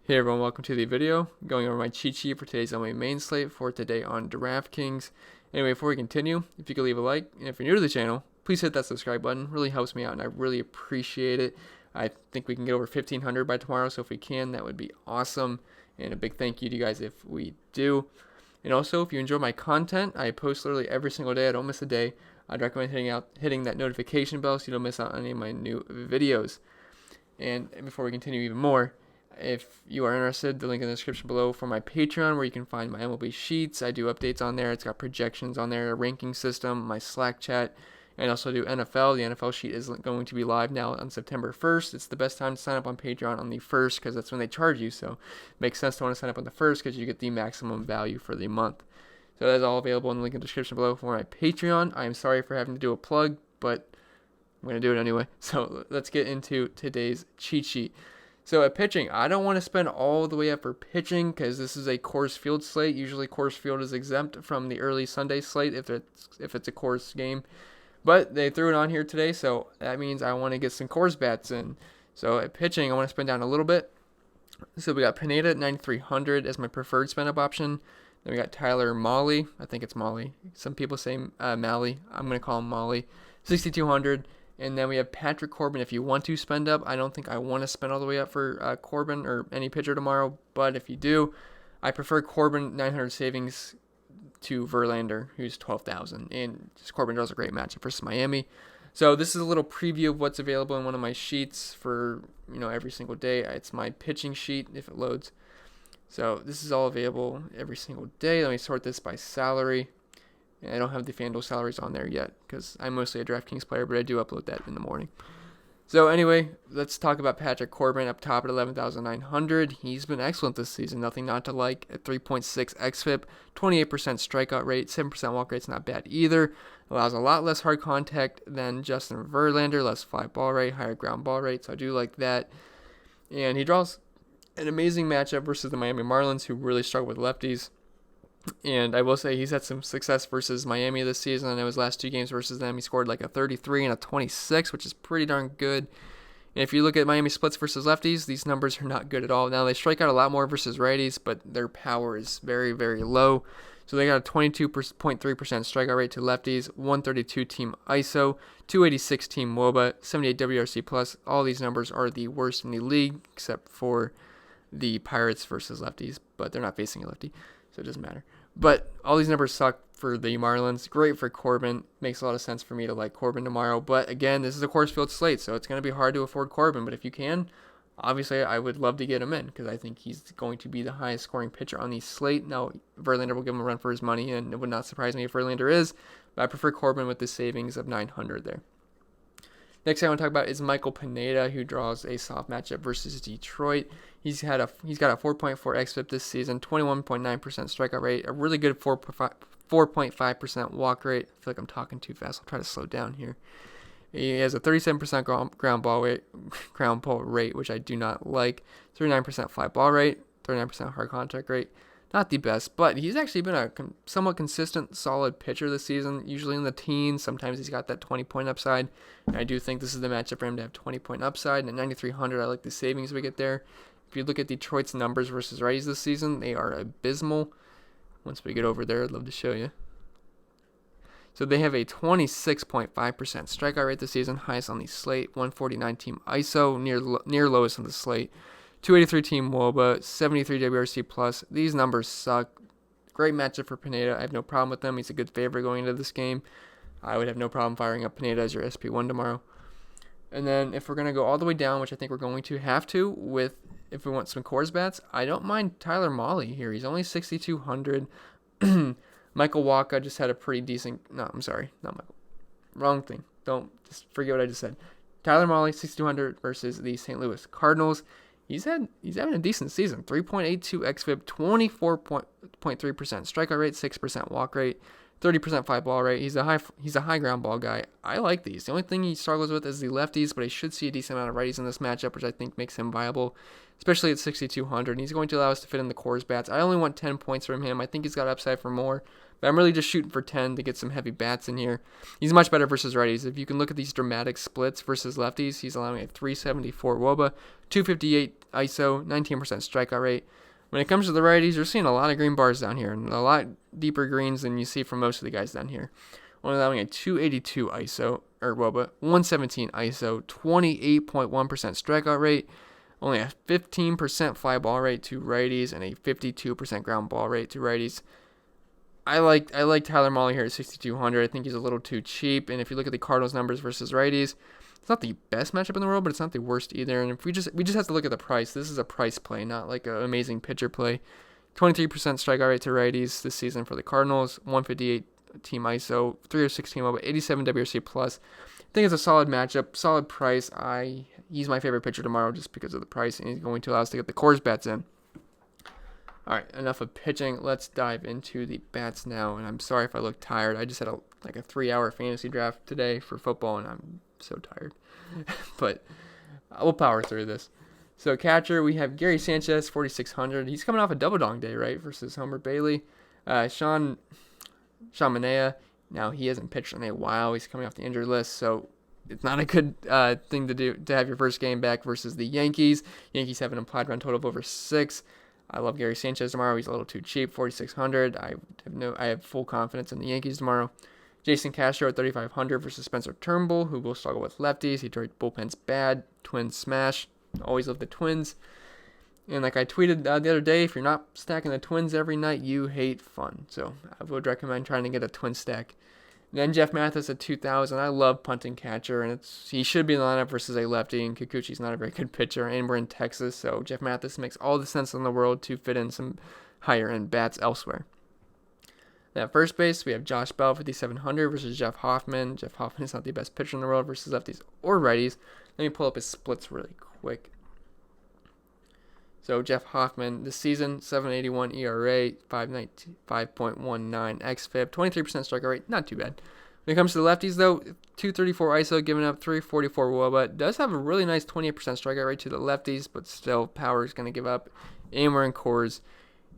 Hey everyone, welcome to the video. Going over my cheat sheet for today's MLB main slate for today on DraftKings. Anyway, before we continue, if you could leave a like, and if you're new to the channel, please hit that subscribe button. It really helps me out and I really appreciate it. I think we can get over 1,500 by tomorrow, so if we can, that would be awesome. And a big thank you to you guys if we do. And also, if you enjoy my content, I post literally every single day. I don't miss a day. I'd recommend hitting that notification bell so you don't miss out on any of my new videos. And before we continue even more, if you are interested, the link in the description below for my Patreon where you can find my MLB sheets. I do updates on there. It's got projections on there, a ranking system, my Slack chat, and also do NFL. The NFL sheet is going to be live now on September 1st. It's the best time to sign up on Patreon on the 1st because that's when they charge you. So it makes sense to want to sign up on the 1st because you get the maximum value for the month. So that is all available in the link in the description below for my Patreon. I am sorry for having to do a plug, but I'm going to do it anyway. So let's get into today's cheat sheet. So at pitching, I don't want to spend all the way up for pitching because this is a Coors Field slate. Usually Coors Field is exempt from the early Sunday slate if it's a Coors game. But they threw it on here today, so that means I want to get some Coors bats in. So at pitching, I want to spend down a little bit. So we got Pineda at 9,300 as my preferred spend up option. Then we got Tyler Mahle. I think it's Mahle. Some people say Mahle. I'm going to call him Mahle. 6,200. And then we have Patrick Corbin. If you want to spend up, I don't think I want to spend all the way up for Corbin or any pitcher tomorrow. But if you do, I prefer Corbin 900 savings to Verlander, who's 12,000. And just Corbin draws a great matchup versus Miami. So this is a little preview of what's available in one of my sheets for every single day. It's my pitching sheet if it loads. So this is all available every single day. Let me sort this by salary. I don't have the FanDuel salaries on there yet because I'm mostly a DraftKings player, but I do upload that in the morning. So anyway, let's talk about Patrick Corbin up top at 11,900. He's been excellent this season. Nothing not to like at 3.6 xFIP, 28% strikeout rate, 7% walk rate's not bad either. Allows a lot less hard contact than Justin Verlander, less fly ball rate, higher ground ball rate, so I do like that. And he draws an amazing matchup versus the Miami Marlins, who really struggle with lefties. And I will say he's had some success versus Miami this season. I know his last two games versus them, he scored like a 33 and a 26, which is pretty darn good. And if you look at Miami splits versus lefties, these numbers are not good at all. Now, they strike out a lot more versus righties, but their power is very, very low. So they got a 22.3% strikeout rate to lefties, 132 team ISO, 286 team WOBA, 78 WRC+. All these numbers are the worst in the league, except for the Pirates versus lefties, but they're not facing a lefty, so it doesn't matter. But all these numbers suck for the Marlins. Great for Corbin. Makes a lot of sense for me to like Corbin tomorrow. But again, this is a Coors Field slate, so it's going to be hard to afford Corbin. But if you can, obviously I would love to get him in because I think he's going to be the highest scoring pitcher on the slate. Now, Verlander will give him a run for his money, and it would not surprise me if Verlander is. But I prefer Corbin with the savings of 900 there. Next thing I want to talk about is Michael Pineda, who draws a soft matchup versus Detroit. He's got a 4.4 xFIP this season, 21.9% strikeout rate, a really good 4.5% walk rate. I feel like I'm talking too fast. I'll try to slow down here. He has a 37% ground ball rate, which I do not like. 39% fly ball rate, 39% hard contact rate. Not the best, but he's actually been a somewhat consistent, solid pitcher this season, usually in the teens. Sometimes he's got that 20-point upside, and I do think this is the matchup for him to have 20-point upside. And at 9,300, I like the savings we get there. If you look at Detroit's numbers versus righties this season, they are abysmal. Once we get over there, I'd love to show you. So they have a 26.5% strikeout rate this season, highest on the slate, 149 team ISO, near lowest on the slate. 283 team WOBA, 73 WRC+. These numbers suck. Great matchup for Pineda. I have no problem with them. He's a good favorite going into this game. I would have no problem firing up Pineda as your SP1 tomorrow. And then if we're going to go all the way down, which I think we're going to have to, if we want some Coors bats, I don't mind Tyler Mahle here. He's only 6,200. Michael Wacha just had a pretty decent... No, I'm sorry. Not Michael. Wrong thing. Just forget what I just said. Tyler Mahle, 6,200 versus the St. Louis Cardinals. He's having a decent season. 3.82 xFIP, 24.3% strikeout rate, 6% walk rate, 30% fly ball rate. He's a high ground ball guy. I like these. The only thing he struggles with is the lefties, but he should see a decent amount of righties in this matchup, which I think makes him viable, especially at 6,200. And he's going to allow us to fit in the Coors bats. I only want 10 points from him. I think he's got upside for more, But I'm really just shooting for 10 to get some heavy bats in here. He's much better versus righties. If you can look at these dramatic splits versus lefties, he's allowing a 374 WOBA, 258 ISO, 19% strikeout rate. When it comes to the righties, you're seeing a lot of green bars down here, and a lot deeper greens than you see from most of the guys down here. Only allowing a 282 ISO, or WOBA, 117 ISO, 28.1% strikeout rate, only a 15% fly ball rate to righties, and a 52% ground ball rate to righties. I like Tyler Mahle here at 6,200. I think he's a little too cheap. And if you look at the Cardinals numbers versus righties, it's not the best matchup in the world, but it's not the worst either. And if we just have to look at the price. This is a price play, not like an amazing pitcher play. 23% strikeout rate to righties this season for the Cardinals. 158 team ISO, 306 team WOBA, 87 WRC plus. I think it's a solid matchup, solid price. He's my favorite pitcher tomorrow just because of the price, and he's going to allow us to get the Coors bats in. All right, enough of pitching. Let's dive into the bats now. And I'm sorry if I look tired. I just had a 3-hour fantasy draft today for football, and I'm so tired. But we'll power through this. So catcher, we have Gary Sanchez, 4,600. He's coming off a double dong day, right, versus Homer Bailey. Sean Manaea, now he hasn't pitched in a while. He's coming off the injured list, so it's not a good thing to do to have your first game back versus the Yankees. Yankees have an implied run total of over 6. I love Gary Sanchez tomorrow. He's a little too cheap, 4,600. I have full confidence in the Yankees tomorrow. Jason Castro at 3,500 versus Spencer Turnbull, who will struggle with lefties. He tried bullpen's bad. Twins smash. Always love the Twins. And like I tweeted the other day, if you're not stacking the Twins every night, you hate fun. So I would recommend trying to get a twin stack. Then Jeff Mathis at 2,000. I love punting catcher, and he should be in the lineup versus a lefty, and Kikuchi's not a very good pitcher, and we're in Texas, so Jeff Mathis makes all the sense in the world to fit in some higher-end bats elsewhere. At first base, we have Josh Bell, 5,700 versus Jeff Hoffman. Jeff Hoffman is not the best pitcher in the world versus lefties or righties. Let me pull up his splits really quick. So Jeff Hoffman this season, 7.81 ERA, 5.19 xFIP, 23% strikeout rate, not too bad. When it comes to the lefties, though, 234 ISO, giving up 344 WOBA. Does have a really nice 28% strikeout rate to the lefties, but still, power is going to give up. And we're in Coors.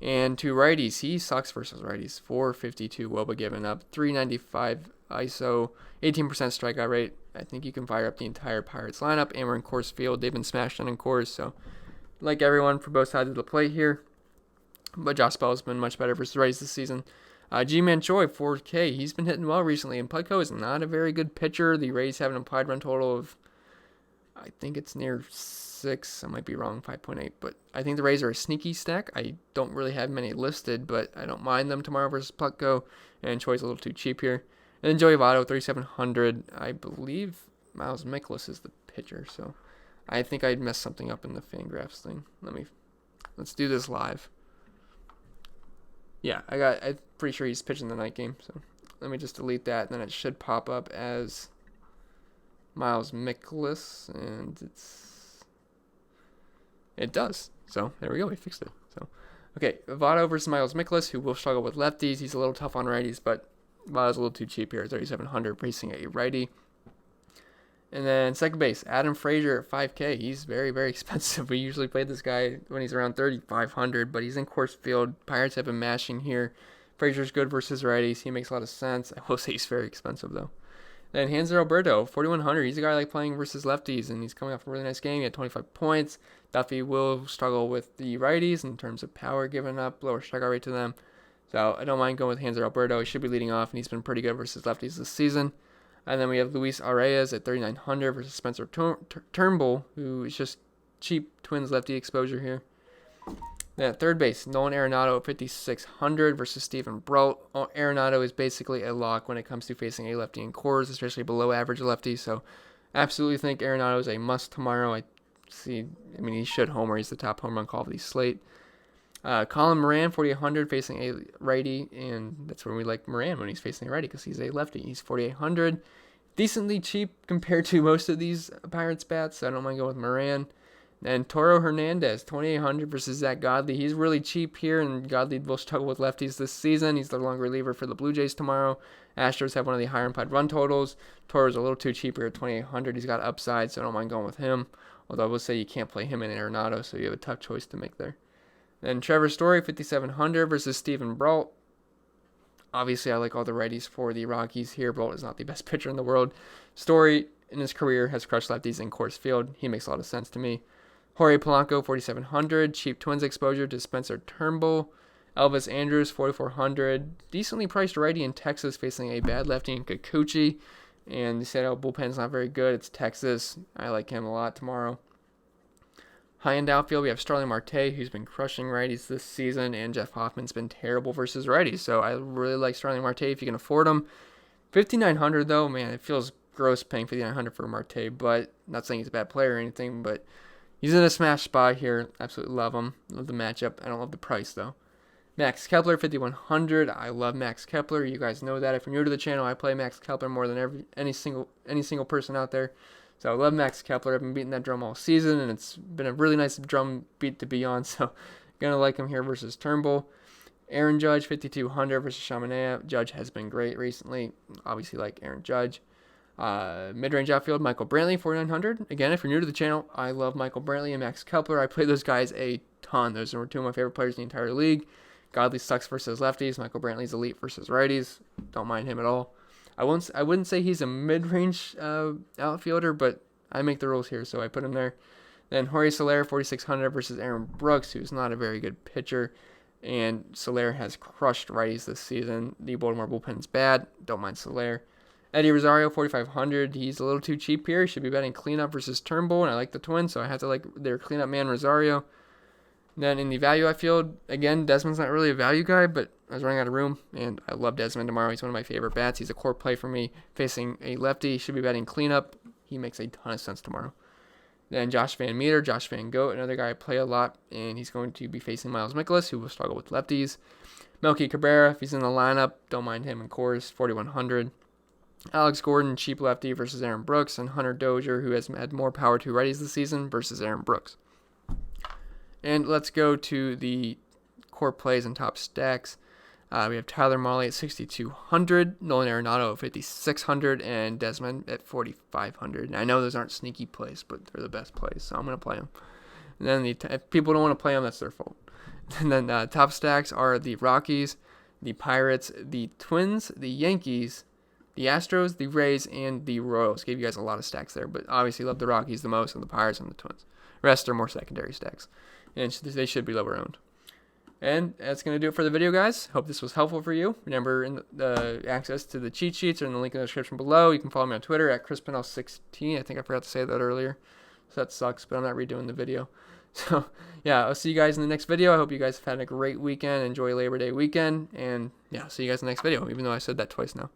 And to righties, he sucks versus righties. 452 WOBA given up, 395 ISO, 18% strikeout rate. I think you can fire up the entire Pirates lineup. And we're in Coors Field. They've been smashed on in Coors, so like everyone for both sides of the plate here. But Josh Bell has been much better versus righties this season. G-Man Choi, 4K. He's been hitting well recently, and Putco is not a very good pitcher. The Rays have an implied run total of, I think it's near 6. I might be wrong, 5.8. But I think the Rays are a sneaky stack. I don't really have many listed, but I don't mind them tomorrow versus Putco. And Choi's a little too cheap here. And then Joey Votto, 3,700. I believe Miles Mikolas is the pitcher, so I think I'd messed something up in the Fangraphs thing. Let's do this live. Yeah, I'm pretty sure he's pitching the night game. So let me just delete that, and then it should pop up as Miles Mikolas, and it does. So there we go, we fixed it. So okay, Votto versus Miles Mikolas, who will struggle with lefties. He's a little tough on righties, but Votto's a little too cheap here, 3,700, facing a righty. And then second base, Adam Frazier at 5K. He's very, very expensive. We usually play this guy when he's around 3,500, but he's in Coors Field. Pirates have been mashing here. Frazier's good versus righties. He makes a lot of sense. I will say he's very expensive, though. Then Hanser Alberto, 4,100. He's a guy I like playing versus lefties, and he's coming off a really nice game. He had 25 points. Duffy will struggle with the righties in terms of power given up, lower strikeout rate to them. So I don't mind going with Hanser Alberto. He should be leading off, and he's been pretty good versus lefties this season. And then we have Luis Arias at 3,900 versus Spencer Turnbull, who is just cheap Twins lefty exposure here. Then at third base, Nolan Arenado at 5,600 versus Steven Brault. Arenado is basically a lock when it comes to facing a lefty in Coors, especially below average lefty. So absolutely think Arenado is a must tomorrow. He should homer. He's the top home run call of the slate. Colin Moran, 4,800, facing a righty, and that's when we like Moran when he's facing a righty because he's a lefty. He's 4,800, decently cheap compared to most of these Pirates bats, so I don't mind going with Moran. And Toro Hernandez, 2,800 versus Zach Godley. He's really cheap here, and Godley will struggle with lefties this season. He's the long reliever for the Blue Jays tomorrow. Astros have one of the higher implied run totals. Toro's a little too cheap here at 2,800. He's got upside, so I don't mind going with him. Although I will say you can't play him in Arenado, so you have a tough choice to make there. Then Trevor Story, 5,700 versus Steven Brault. Obviously, I like all the righties for the Rockies here. Bolt is not the best pitcher in the world. Story in his career has crushed lefties in Coors Field. He makes a lot of sense to me. Jorge Polanco, 4,700. Cheap Twins exposure to Spencer Turnbull. Elvis Andrus, 4,400. Decently priced righty in Texas, facing a bad lefty in Kikuchi. And the Seattle bullpen's not very good. It's Texas. I like him a lot tomorrow. High-end outfield, we have Starling Marte, who's been crushing righties this season, and Jeff Hoffman's been terrible versus righties. So I really like Starling Marte if you can afford him. 5,900 though, man, it feels gross paying 5,900 for Marte, but not saying he's a bad player or anything, but he's in a smash spot here. Absolutely love him. Love the matchup. I don't love the price though. Max Kepler, 5,100. I love Max Kepler. You guys know that. If you're new to the channel, I play Max Kepler more than any single person out there. So I love Max Kepler. I've been beating that drum all season, and it's been a really nice drum beat to be on. So gonna like him here versus Turnbull. Aaron Judge, 5,200 versus Chaminade. Judge has been great recently. Obviously like Aaron Judge. Mid-range outfield, Michael Brantley, 4,900. Again, if you're new to the channel, I love Michael Brantley and Max Kepler. I play those guys a ton. Those are two of my favorite players in the entire league. Godley sucks versus lefties. Michael Brantley's elite versus righties. Don't mind him at all. I wouldn't say he's a mid-range outfielder, but I make the rules here, so I put him there. Then Jorge Soler, 4,600 versus Aaron Brooks, who's not a very good pitcher. And Soler has crushed righties this season. The Baltimore bullpen's bad. Don't mind Soler. Eddie Rosario, 4,500. He's a little too cheap here. He should be betting cleanup versus Turnbull, and I like the Twins, so I have to like their cleanup man, Rosario. Then in the value outfield, again, Desmond's not really a value guy, but I was running out of room, and I love Desmond tomorrow. He's one of my favorite bats. He's a core play for me. Facing a lefty, he should be betting cleanup. He makes a ton of sense tomorrow. Then Josh Van Meter, Josh Van Goat, another guy I play a lot, and he's going to be facing Miles Mikolas, who will struggle with lefties. Melky Cabrera, if he's in the lineup, don't mind him in Coors, 4,100. Alex Gordon, cheap lefty versus Aaron Brooks, and Hunter Dozier, who has had more power to righties this season, versus Aaron Brooks. And let's go to the core plays and top stacks. We have Tyler Mahle at 6,200, Nolan Arenado at 5,600, and Desmond at 4,500. And I know those aren't sneaky plays, but they're the best plays, so I'm going to play them. And then if people don't want to play them, that's their fault. And then top stacks are the Rockies, the Pirates, the Twins, the Yankees, the Astros, the Rays, and the Royals. Gave you guys a lot of stacks there, but obviously love the Rockies the most, and the Pirates and the Twins. The rest are more secondary stacks, and they should be lower owned. And that's going to do it for the video, guys. Hope this was helpful for you. Remember, in the access to the cheat sheets are in the link in the description below. You can follow me on Twitter at ChrisPennell16. I think I forgot to say that earlier, so that sucks, but I'm not redoing the video. So, yeah, I'll see you guys in the next video. I hope you guys have had a great weekend. Enjoy Labor Day weekend, and, yeah, see you guys in the next video, even though I said that twice now.